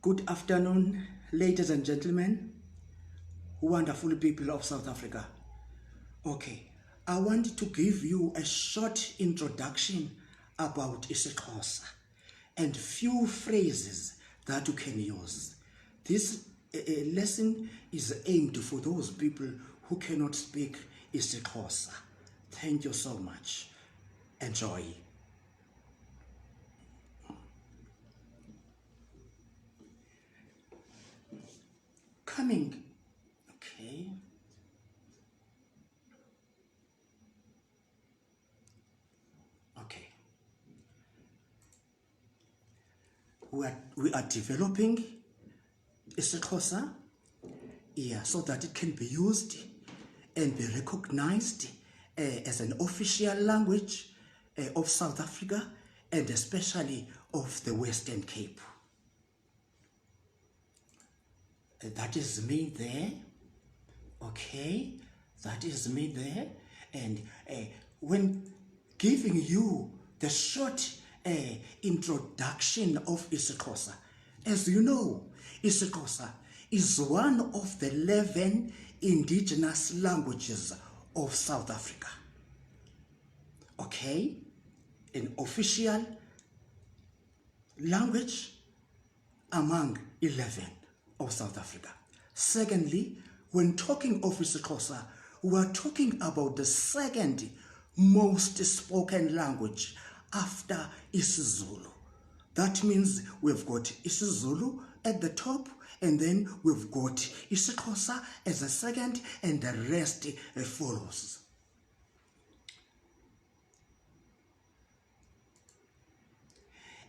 Good afternoon, ladies and gentlemen, wonderful people of South Africa. Okay, I want to give you a short introduction about IsiXhosa and few phrases that you can use. This lesson is aimed for those people who cannot speak IsiXhosa. Thank you so much. Enjoy. Coming. Okay. Okay. We are developing IsiXhosa, so that it can be used and be recognized as an official language of South Africa and especially of the Western Cape. That is me there. Okay, that is me there. And when giving you the short introduction of IsiXhosa, as you know, IsiXhosa is one of the 11 indigenous languages of South Africa. Okay, an official language among 11 of South Africa. Secondly, when talking of IsiXhosa, we are talking about the second most spoken language after isiZulu. That means we've got isiZulu at the top, and then we've got IsiXhosa as a second, and the rest follows.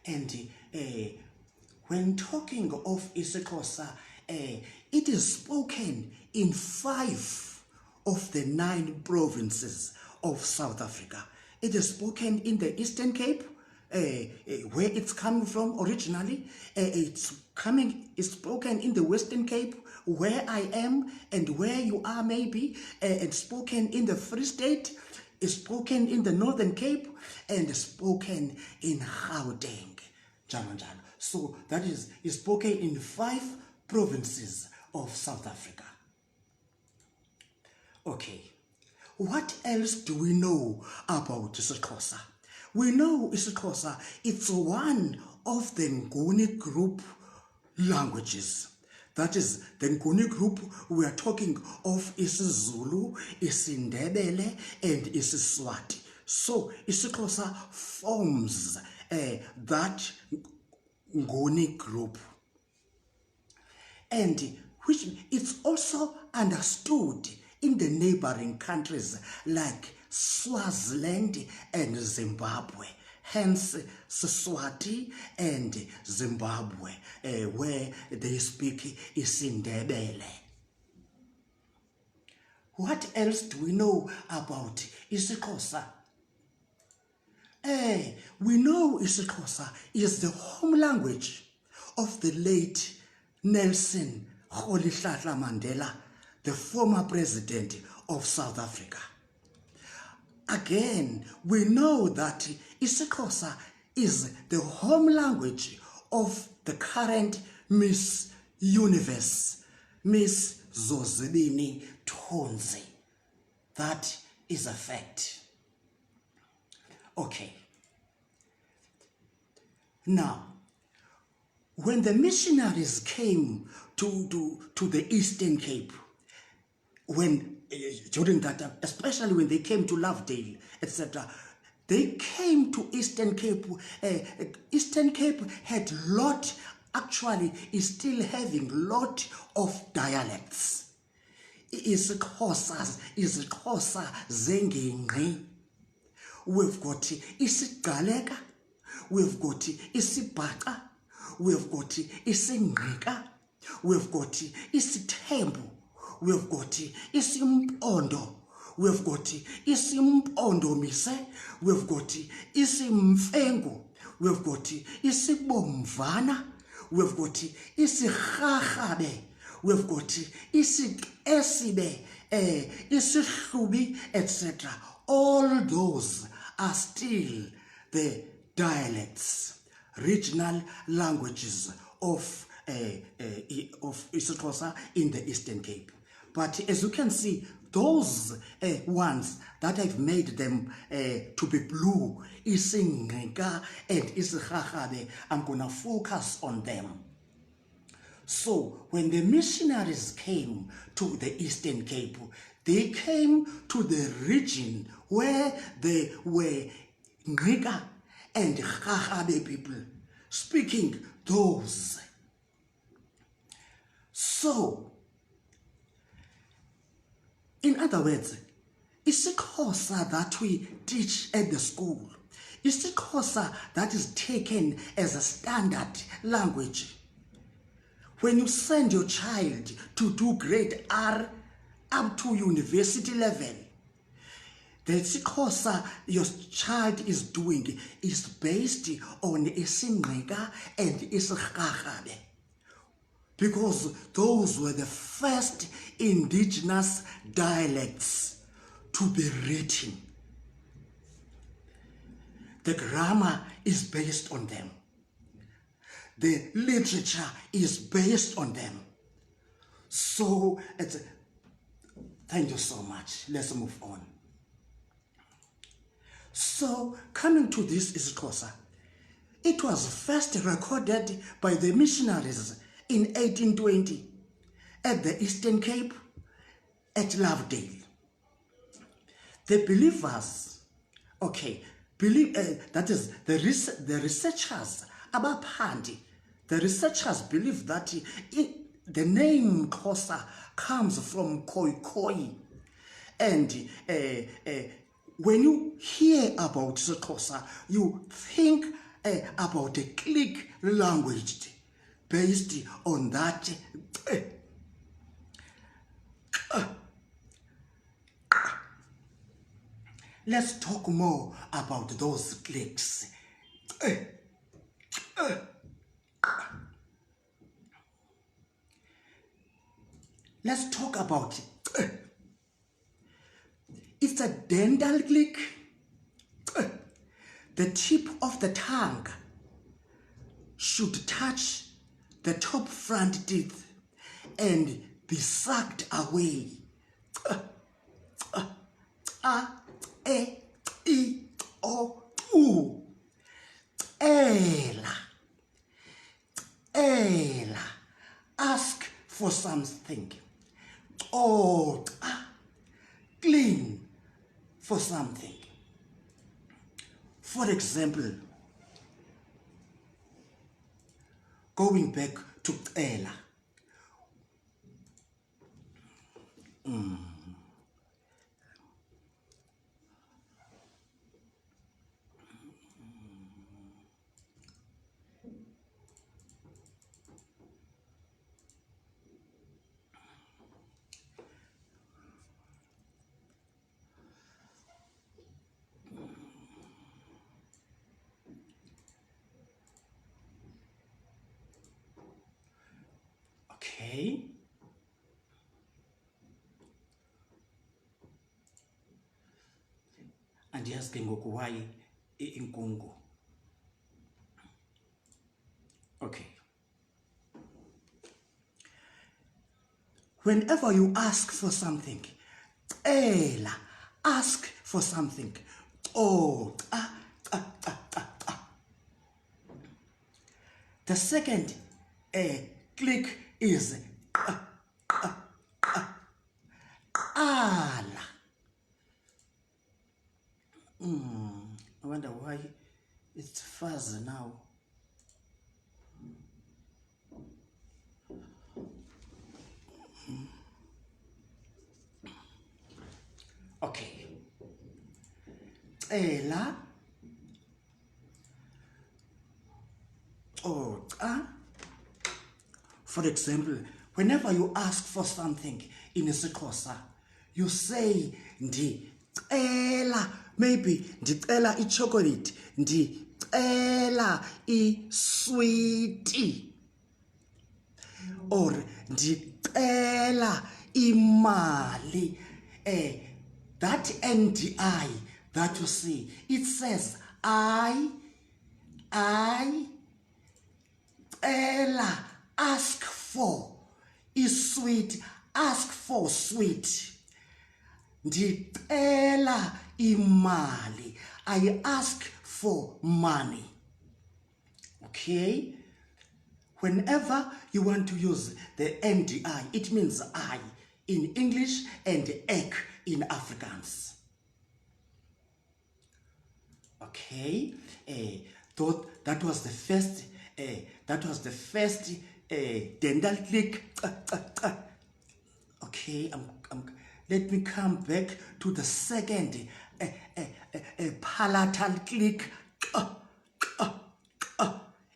And when talking of IsiXhosa, it is spoken in 5 of the 9 provinces of South Africa. It is spoken in the Eastern Cape, where it's coming from originally. It's spoken in the Western Cape, where I am and where you are maybe. It's spoken in the Free State. It's spoken in the Northern Cape, and spoken in Gauteng. So that is spoken in 5 provinces of South Africa. Okay, what else do we know about IsiXhosa? We know IsiXhosa, it's one of the Nguni group languages. That is the Nguni group. We are talking of isiZulu, isiNdebele, and isiSwati. So IsiXhosa forms that Nguni group, and which it's also understood in the neighboring countries like Swaziland and Zimbabwe, hence Siswati and Zimbabwe, where they speak isiNdebele. What else do we know about IsiXhosa? We know IsiXhosa is the home language of the late Nelson Rolihlahla Mandela, the former president of South Africa. Again, we know that IsiXhosa is the home language of the current Miss Universe, Miss Zozibini Tonzi. That is a fact. Okay. Now, when the missionaries came to the Eastern Cape, during that time, especially when they came to Lovedale, etc., they came to Eastern Cape. Eastern Cape had is still having lot of dialects. IsiXhosa zengingqi. We've got isiGcaleka, we've got isiBhaca, we've got isiNgqika, we've got isiThembu, we've got isiMpondo, we've got isimpondomise, we've got isimfengu, we've got isibomvana, we've got isirharhabe, we've got isiXesibe, isihlubi, etc. All those are still the dialects, regional languages of IsiXhosa in the Eastern Cape. But as you can see, those ones that I've made them to be blue, IsiNgqika and IsiRharhabe, I'm going to focus on them. So when the missionaries came to the Eastern Cape, they came to the region where they were Ngqika and Rharhabe people, speaking those. So, in other words, IsiXhosa that we teach at the school, IsiXhosa that is taken as a standard language. When you send your child to do grade R up to university level, the IsiXhosa your child is doing is based on IsiNgqika and IsiRharhabe, because those were the first indigenous dialects to be written. The grammar is based on them. The literature is based on them. So, thank you so much. Let's move on. So, coming to this IsiXhosa, it was first recorded by the missionaries in 1820 at the Eastern Cape at Lovedale. The believers, that is the researchers, the researchers believe that the name Xhosa comes from Khoi Khoi, and when you hear about Xhosa, you think about a click language based on that. Let's talk more about those clicks. Let's talk about it. It's a dental click. The tip of the tongue should touch the top front teeth and be sucked away. E, I, O, U. Ela. Ask for something. Oh, clean for something. For example, going back to Ela. Okay. Andiyazi ke ngoku why inkungu. Okay. Whenever you ask for something, ask for something. Oh, The second click is ala. I wonder why it's fuzzy now. Okay. Ela. For example, whenever you ask for something in IsiXhosa, you say ndicela, maybe ndicela ichocolate, ndicela iswiti, or ndicela imali. That NDI that you see, it says I, ela, ask sweet. Ndicela imali. I ask for money. Okay? Whenever you want to use the NDI, it means I in English and ek in Afrikaans. Okay? That was the first dental click. Okay, let me come back to the second palatal click.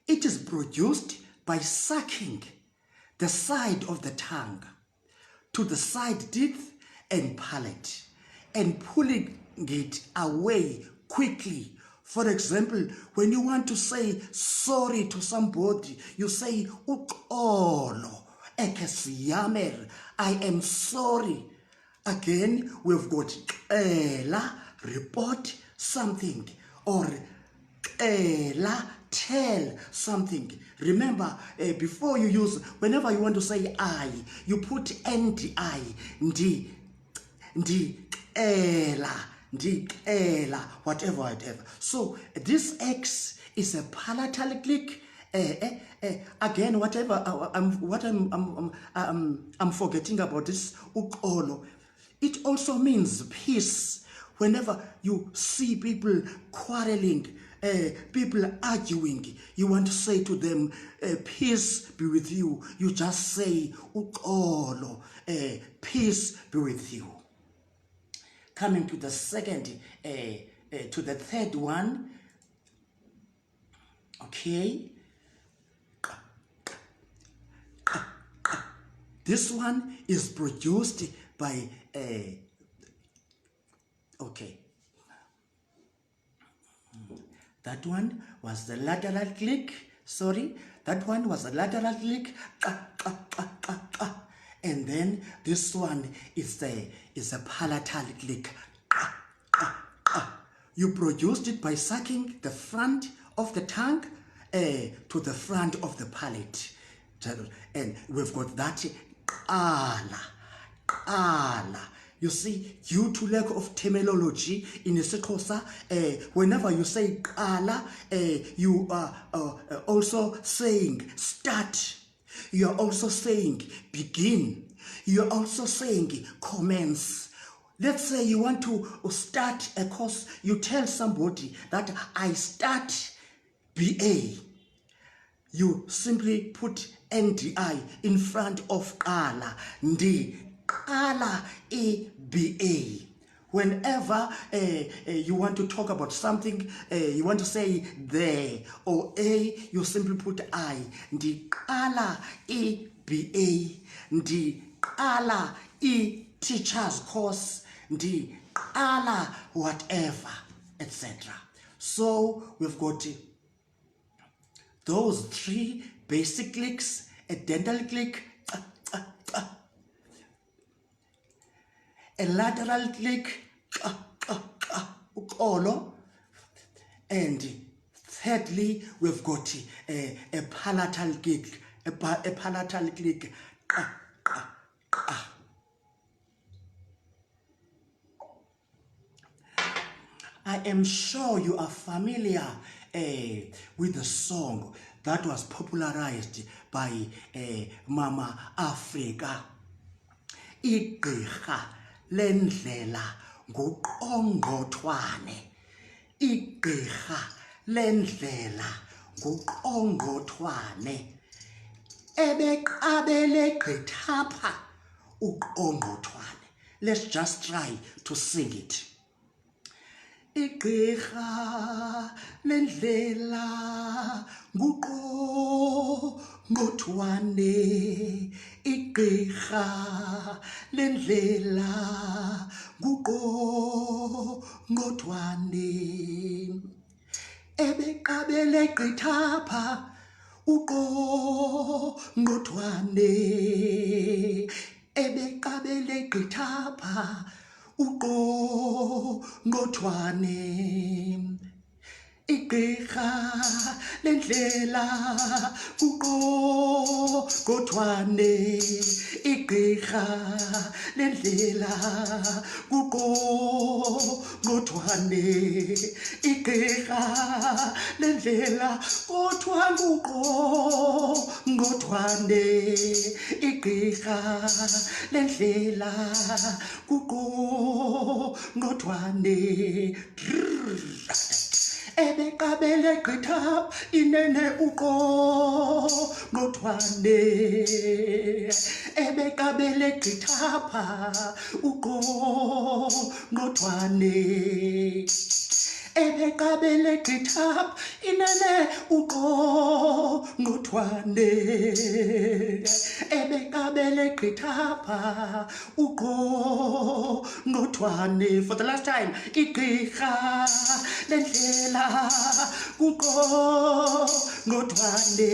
It is produced by sucking the side of the tongue to the side teeth and palate and pulling it away quickly. For example, when you want to say sorry to somebody, you say uxolo ekesiyamer, I am sorry. Again, we've got report something, or tell something. Remember, before you use, whenever you want to say I, you put NDI, whatever. So this X is a palatal click. Again, whatever I'm forgetting about this uxolo. It also means peace. Whenever you see people quarreling, people arguing, you want to say to them, peace be with you. You just say uxolo, peace be with you. Coming to the second, to the third one, okay. This one is produced by okay. That one was the lateral click. Sorry, that one was a lateral click. And then this one is a palatal click. You produced it by sucking the front of the tongue to the front of the palate. And we've got that ala. You see, due to lack of terminology in IsiXhosa, whenever you say ala, you are also saying start. You are also saying begin. You are also saying commence. Let's say you want to start a course. You tell somebody that I start BA. You simply put NDI in front of ala. Ala EBA. Whenever you want to talk about something, you want to say there or a, you simply put I. Ala EBA. Ala teacher's course. Ala whatever, etc. So we've got those three basic clicks: a dental click, a lateral click, uxolo, and thirdly, we've got a palatal click, a palatal click. I am sure you are familiar with the song that was popularized by Mama Africa. Igqirha lendlela nguqongothwane. Igqirha lendlela nguqongothwane. Ebeqabele gqithapha uqongothwane. Let's just try to sing it. Igqirha lendlela nguqongothwane. Igqirha lendlela nguqongothwane. Ebeqabele gqithapha uqongothwane. Ebeqabele gqithapha uqongothwane. igqirha lendlela kuqogothwane igqirha lendlela kuqogothwane igqirha lendlela kodwa kuqogothwane igqirha lendlela kuqogothwane ebekabele gqitha inene uqogothwane ebekabele gqitha pha uqogothwane ebekabele gqitha inene uqogothwane ebekabele gqitha pha uqogothwane. For the last time, igqirha lendlela kuqogothwane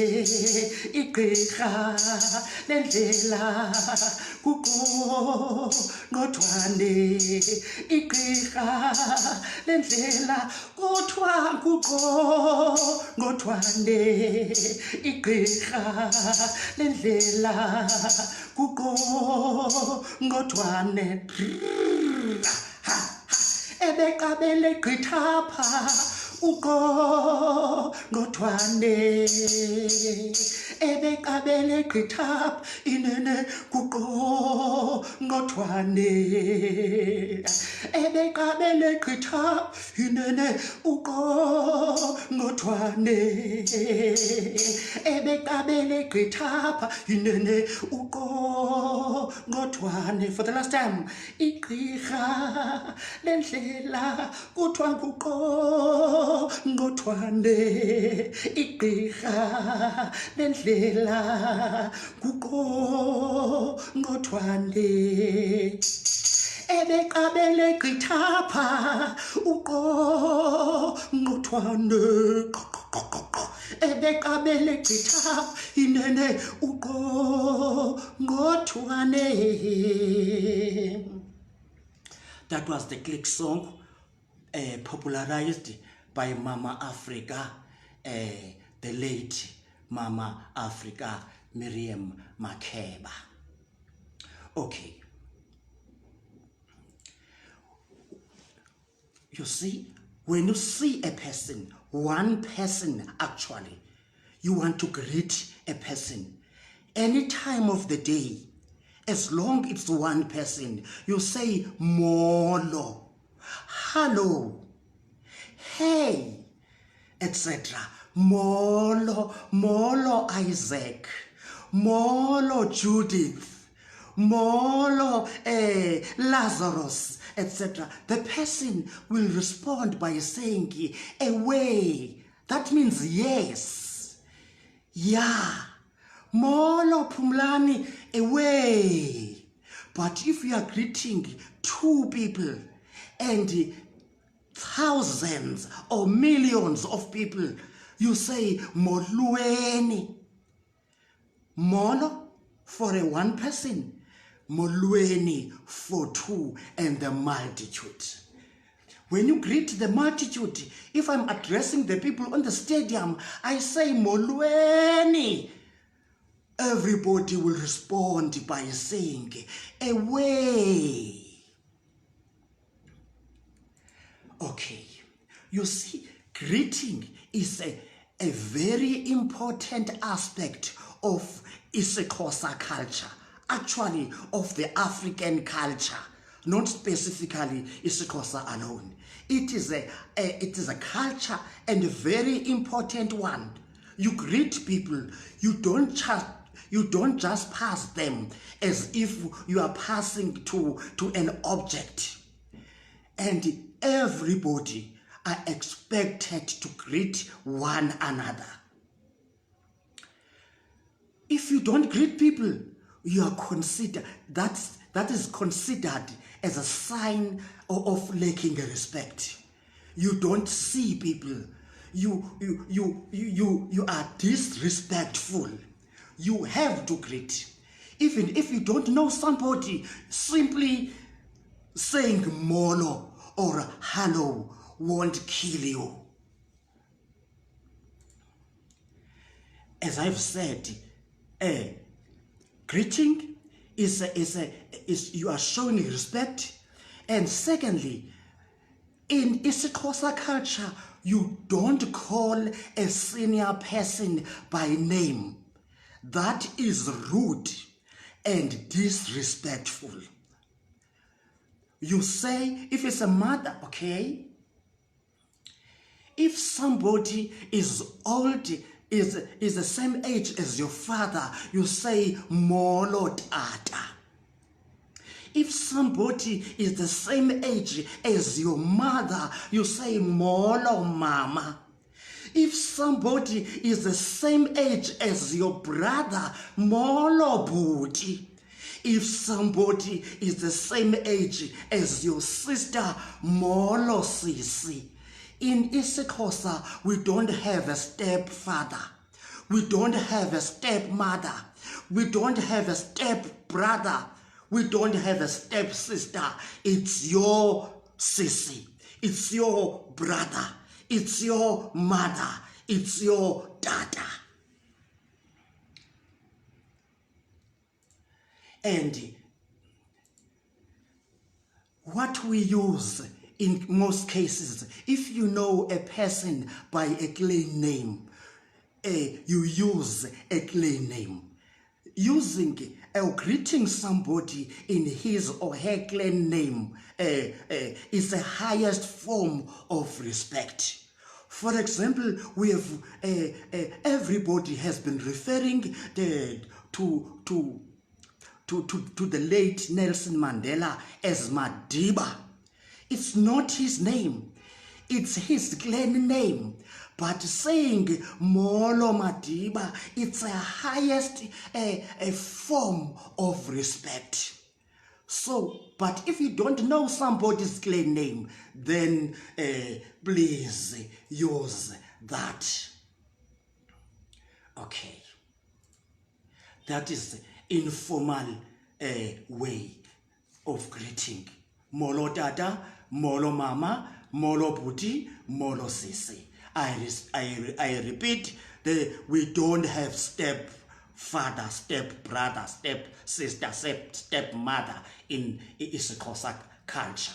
igqirha lendlela kuqogothwane igqirha lendlela kuthiwa kuqogothwane igqirha lendlela kuqogothwane ebekabele gqitha pha uqogothwane ebekabele gqitha inene kuqogothwane ebekabele gqitha inene uqogothwane ebekabele gqitha inene uqogothwane. For the last time, igqirha lendlela kuthiwa kuqogothwane igqirha lendlela kuqogothwane ebekabele gqitha pha uqogothwane ebekabele gqitha inene uqogothwane. That was the click song popularized by Mama Africa, the late Mama Africa Miriam Makeba. Okay. You see, when you see a person, one person actually, you want to greet a person any time of the day, as long it's one person, you say molo, hello, hey, etc. Molo, molo Isaac, molo Judith, molo Lazarus, etc. The person will respond by saying away. That means yes. Yeah. Molo Pumlani, away. But if you are greeting two people and thousands or millions of people, you say molweni. Molo for a one person, molweni for two and the multitude. When you greet the multitude, if I'm addressing the people on the stadium, I say molweni. Everybody will respond by saying away. Okay, you see, greeting is a very important aspect of IsiXhosa culture, actually of the African culture, not specifically IsiXhosa alone. It is a culture and a very important one. You greet people, you don't just pass them as if you are passing to an object. And everybody are expected to greet one another. If you don't greet people, you are considered, that is considered as a sign of lacking respect. You don't see people. You are disrespectful. You have to greet. Even if you don't know somebody, simply saying molo or hello won't kill you. as I've said, greeting is you are showing respect. And secondly, in IsiXhosa culture, you don't call a senior person by name. That is rude and disrespectful. You say, if it's a mother, okay? If somebody is old, is the same age as your father, you say, molo tata. If somebody is the same age as your mother, you say, molo mama. If somebody is the same age as your brother, molo booty. If somebody is the same age as your sister, molo sisi. In IsiXhosa, we don't have a stepfather. We don't have a stepmother. We don't have a stepbrother. We don't have a stepsister. It's your sissy. It's your brother. It's your mother. It's your dada. And what we use in most cases, if you know a person by a clan name, you use a clan name. Using or greeting somebody in his or her clan name is the highest form of respect. For example, we have everybody has been referring to the late Nelson Mandela as Madiba. It's not his name, it's his clan name. But saying Molo Madiba, it's a highest a form of respect. So, but if you don't know somebody's clan name, then please use that. Okay. That is the informal way of greeting. Molo dada, molo mama, molo buti, molo sisi. I repeat, we don't have step father, step brother, step sister, step mother in IsiXhosa culture.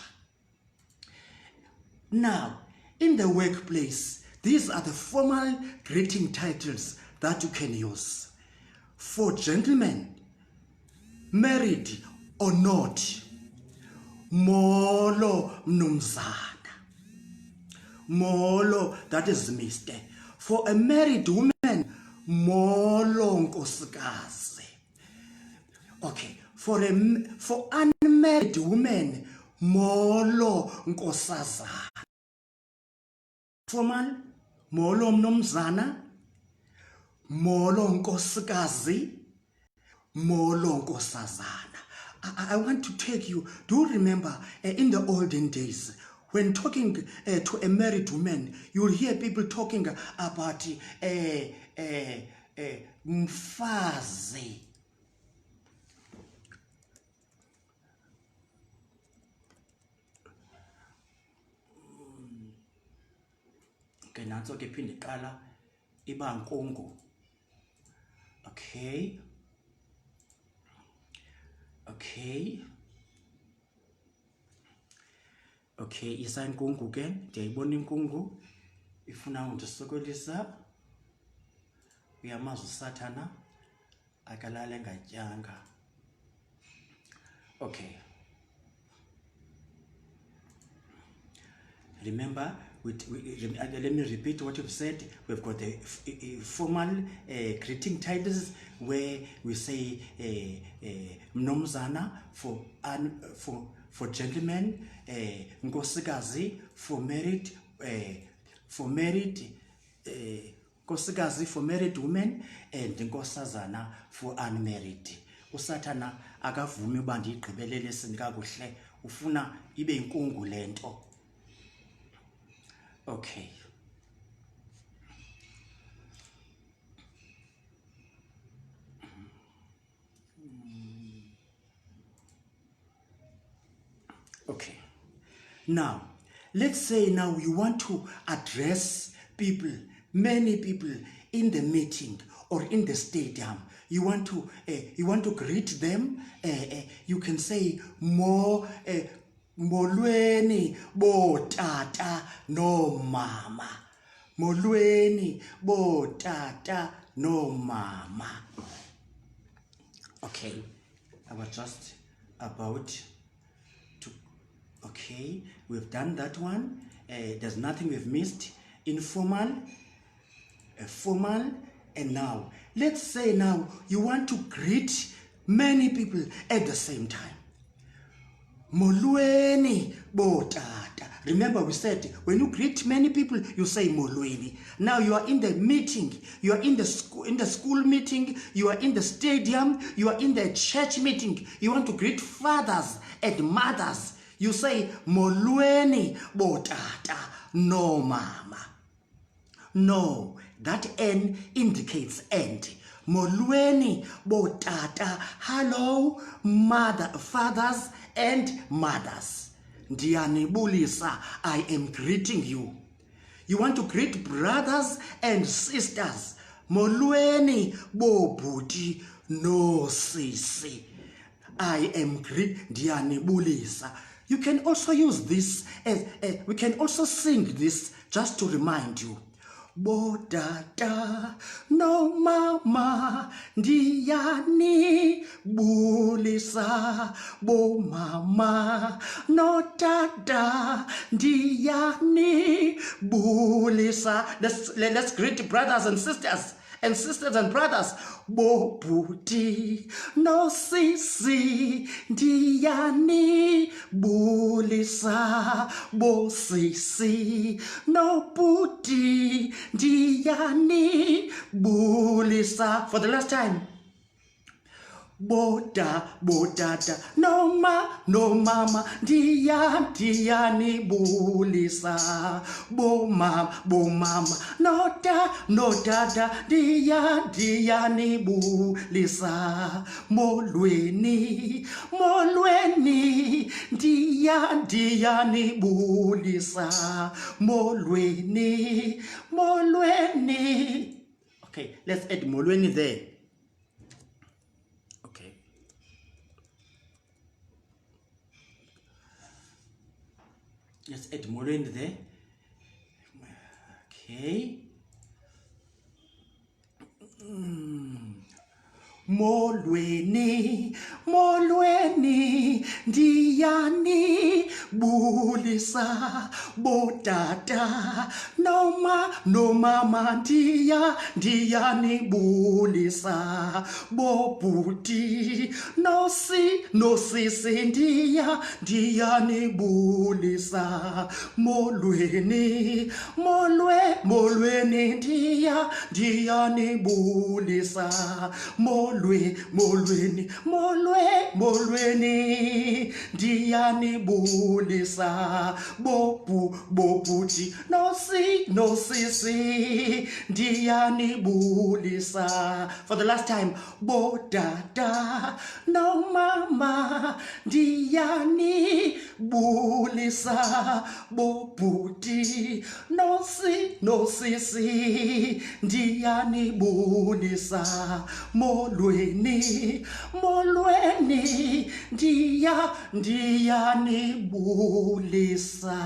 Now, in the workplace, these are the formal greeting titles that you can use. For gentlemen, married or not, molo mnumzana. Molo, that is Mr. For a married woman, molo nkosikazi. Okay, for unmarried women, molo nkosazana. Formal, molo mnomzana, molo nkosikazi, molo nkosazana. I want to take you, do you remember in the olden days, when talking to a married woman, you'll hear people talking about mfazi. Okay, nanso ke phinde qala iba nkungu. Okay. Okay. Okay, isa inkungu ke, ndiyayibona inkungu ifuna undisokolisa. Uyamazi usathana akalale ngatyanga. Okay. Remember, let me repeat what you've said. We've got the formal greeting titles where we say mnomzana for gentlemen, nkosikazi for married nkosikazi for married women, and nkosazana for unmarried. Usathana akavumi uba ndiyigqibelele sindikakuhle, ufuna ibe inkungu lento. Okay. Okay. Now, let's say now you want to address people, many people in the meeting, or in the stadium, you want to greet them, you can say molweni botata no mama. Molweni botata no mama. Okay, I was just about to. Okay, we've done that one. There's nothing we've missed. Informal, formal, and now. Let's say now you want to greet many people at the same time. Molweni botata. Remember we said when you greet many people you say molweni. Now you are in the meeting, you are in the school meeting, you are in the stadium, you are in the church meeting. You want to greet fathers and mothers. You say molweni botata no mama. No, that N indicates end. Molweni botata. Hello, fathers and mothers. Ndiyanibulisa, I am greeting you. You want to greet brothers and sisters. Molweni bobhuti no sisi. I am ndiyanibulisa. You can also use this as we can also sing this just to remind you. Botata no mama ndiyani bulisa, bo mama no tata ndiyani bulisa. Let's greet brothers and sisters and brothers. Bo bhuti no sisi ndiyani bulisa, bo sisi no bhuti ndiyani bulisa. For the last time. Botata no mama ndiyani bulisa, bo mama no tata ndiyani bulisa. Molweni ndiyani bulisa, molweni. Okay, let's add molweni there. Let's add molweni there. Okay. Molweni ndiyani bulisa, botata no mama ndiyani bulisa, bo bhuti no sisi ndiyani bulisa. Molweni ndiyani bulisa, molweni ndiyani bulisa, bo bhuti no sisi ndiyani bulisa. For the last time. Botata no mama ndiyani bulisa, bo bhuti no sisi ndiyani bulisa. Molweni ndiyani bulisa.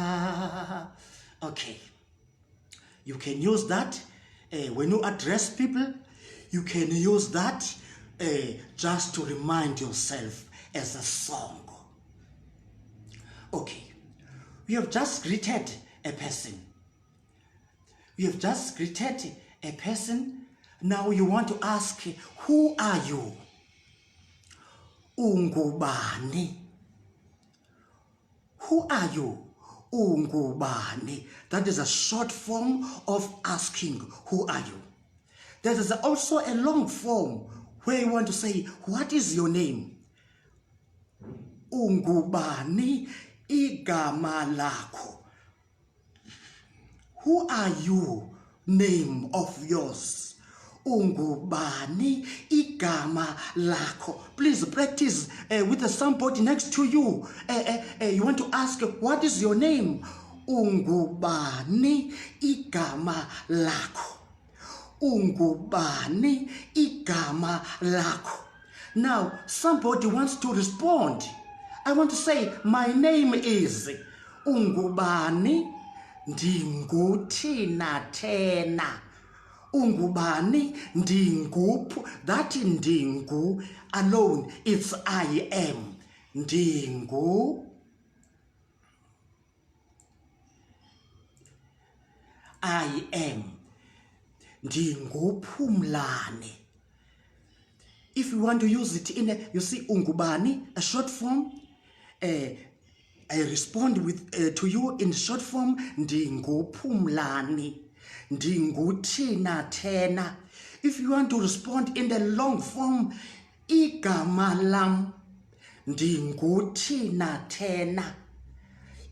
Okay, you can use that when you address people. You can use that just to remind yourself as a song. Okay, we have just greeted a person. Now you want to ask, who are you? Ungubani. Who are you? Ungubani. That is a short form of asking, who are you? There is also a long form where you want to say, what is your name? Ungubani igama lakho. Who are you? Name of yours. Ungubani igama lakho. Please practice with the somebody next to you. You want to ask, what is your name? Ungubani igama lakho. ungubani igama lakho. Now somebody wants to respond. I want to say my name is ungubani ndinguthina thena. Ungubani ndinguphu. That ndingu alone, it's I am. Ndingu I am. Ndingupumlani. If you want to use it in a, you see, ungubani, a short form, I respond with to you in short form, ndingupumlani, ndinguthina thena. If you want to respond in the long form, igama lam, ndinguthina thena.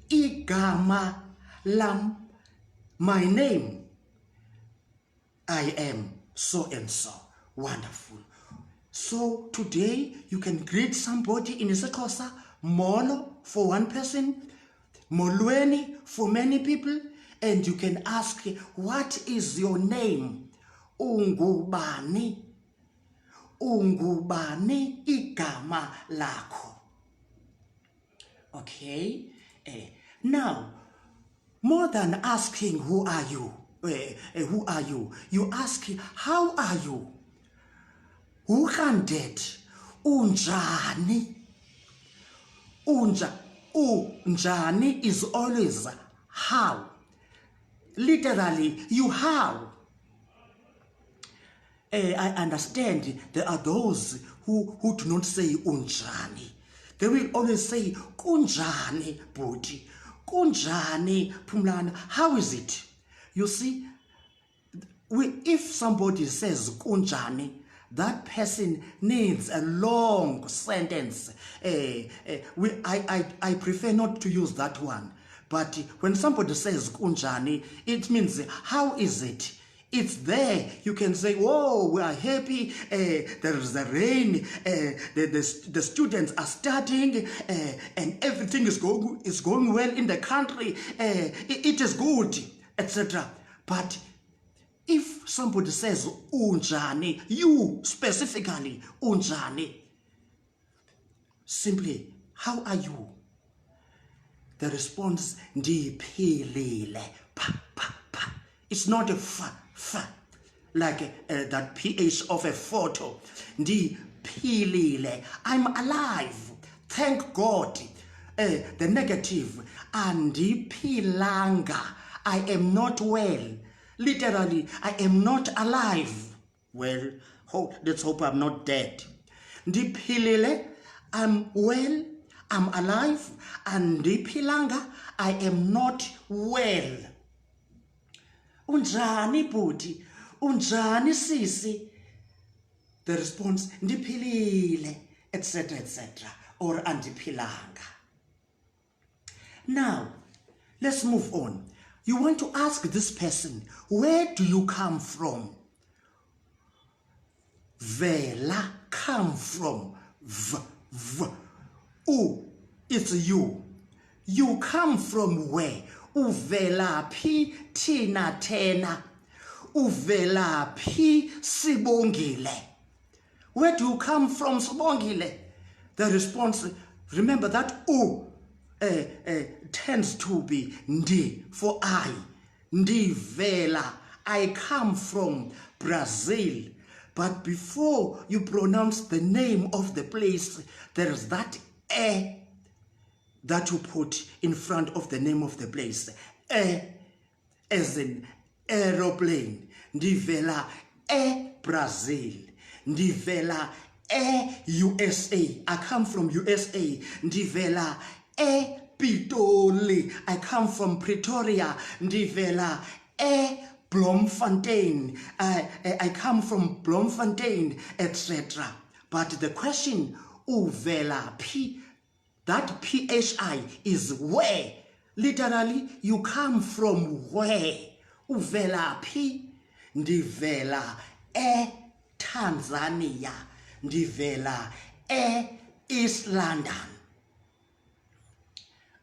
Igama lam, my name, I am so and so. Wonderful. So today you can greet somebody in IsiXhosa, Molo for one person, Molweni for many people, and you can ask, what is your name? Ungubani. Ungubani igama lakho. Okay? Now, more than asking who are you, who are you? You ask, how are you? Uhandet, unjani. Unjani is always how. Literally, you how. I understand there are those who do not say unjani. They will always say kunjani, Budi. Kunjani, Pumlani. How is it? You see, if somebody says kunjani, that person needs a long sentence. I prefer not to use that one. But when somebody says kunjani, it means how is it? It's there. You can say, oh, we are happy, there is the rain, the students are studying, and everything is going well in the country, it is good, etc. But if somebody says unjani, you specifically, unjani, simply, how are you? The response, ndiphilile, pa, pa, pa. It's not a fa, like that ph of a photo. Ndiphilile, I'm alive, thank God. The negative, andiphilanga, I am not well. Literally, I am not alive. Well, let's hope I'm not dead. Ndiphilile, I'm well, I'm alive. Andiphilanga, I am not well. Unjani Budi? Unjani Sisi? The response, ndiphilile, etc., etc., or andiphilanga. Now, let's move on. You want to ask this person, where do you come from? Vela, come from. It's you. You come from where? Uvelaphi thina thena. Uvelaphi Sibongile. Where do you come from, Sibongile? The response, remember that tends to be ndi for I. Ndivela, I come from Brazil. But before you pronounce the name of the place, there is that that you put in front of the name of the place. As in aeroplane. Ndivela Brazil. Ndivela USA. I come from USA. Ndivela Pitoli. I come from Pretoria. Ndivela Bloemfontein. I come from Bloemfontein, etc. But the question, uvela P, that PHI is where. Literally, you come from where? Uvela P, ndivela Tanzania. Ndivela East London.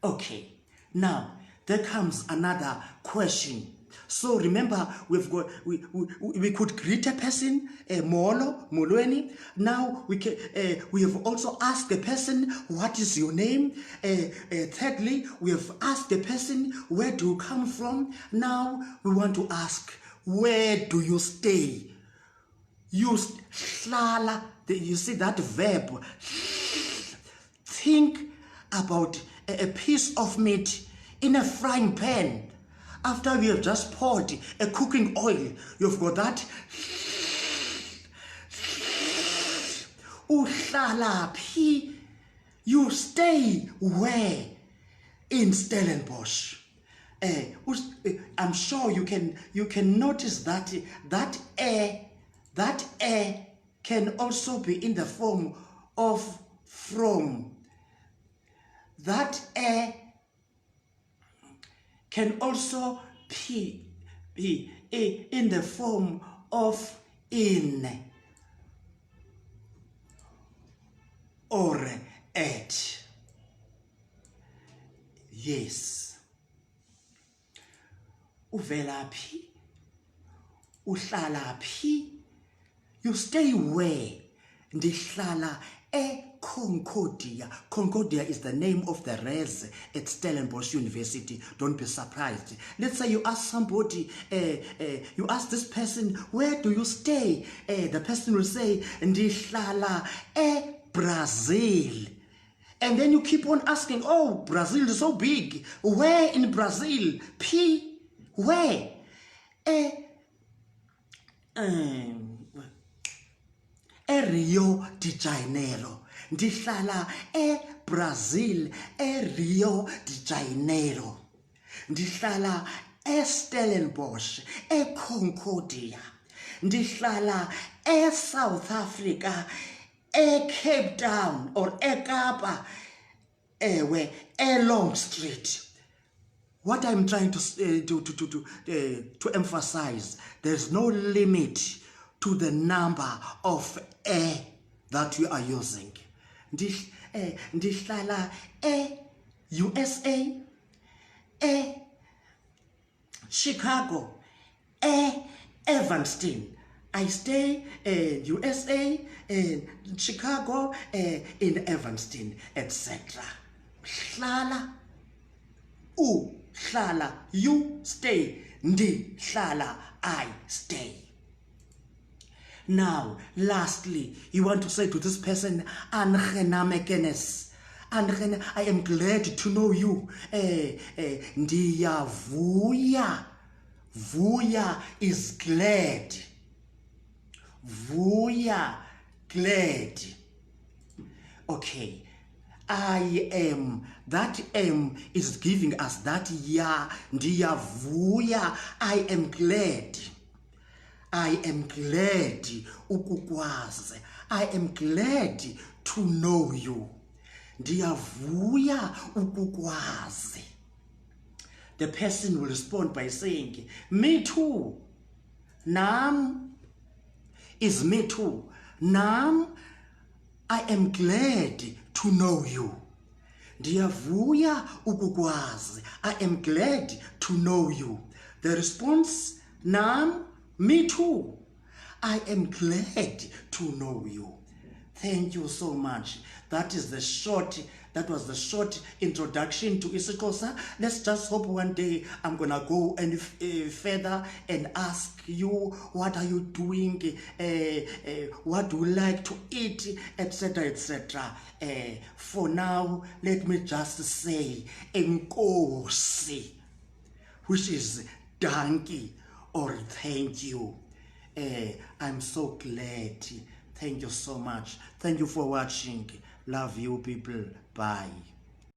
Okay, now there comes another question. So remember, we could greet a person, molo, molweni. Now we have also asked the person, what is your name? Thirdly, we have asked the person, where do you come from? Now we want to ask, where do you stay? Use hlala. You see that verb. Think about a piece of meat in a frying pan. After you have just poured a cooking oil, you've got that. Uhlala phi. You stay where? In Stellenbosch. I'm sure you can notice that that can also be in the form of from. That can also be in the form of in or at. Yes. Uvelaphi, uhlalaphi. You stay where? Ndihlala Concordia. Concordia is the name of the res at Stellenbosch University. Don't be surprised. Let's say you ask somebody, you ask this person, where do you stay? The person will say, Ndihlala Brazil. And then you keep on asking, oh, Brazil is so big. Where in Brazil? P, where? Rio de Janeiro. Ndihlala Brazil, Rio de Janeiro. Ndihlala Stellenbosch, Concordia. Ndihlala South Africa, Cape Town or Kapa, Long Street. What I'm trying to emphasize, there's no limit to the number of that you are using. Ndihlala USA, Chicago, Evanston. I stay in USA, in Chicago, in Evanston, etc. Hlala, hlala, you stay. Ndihlala, I stay. Now, lastly, you want to say to this person, Angenamekenes. I am glad to know you. Ndiyavuya. Vuya is glad. Vuya, glad. Okay. I am. That am is giving us that ya. Ndiyavuya. I am glad. I am glad ukukwazi. I am glad to know you. Ndiyavuya ukukwazi. The person will respond by saying, me too. Nam is me too. Nam, I am glad to know you. Ndiyavuya ukukwazi. I am glad to know you. The response, Nam, me too. I am glad to know you. Thank you so much. That was the short introduction to IsiXhosa. Let's just hope one day I'm gonna go and further and ask you, what are you doing? What do you like to eat, etc., etc. For now, let me just say enkosi, which is donkey or thank you. I'm so glad. Thank you so much. Thank you for watching. Love you people. Bye.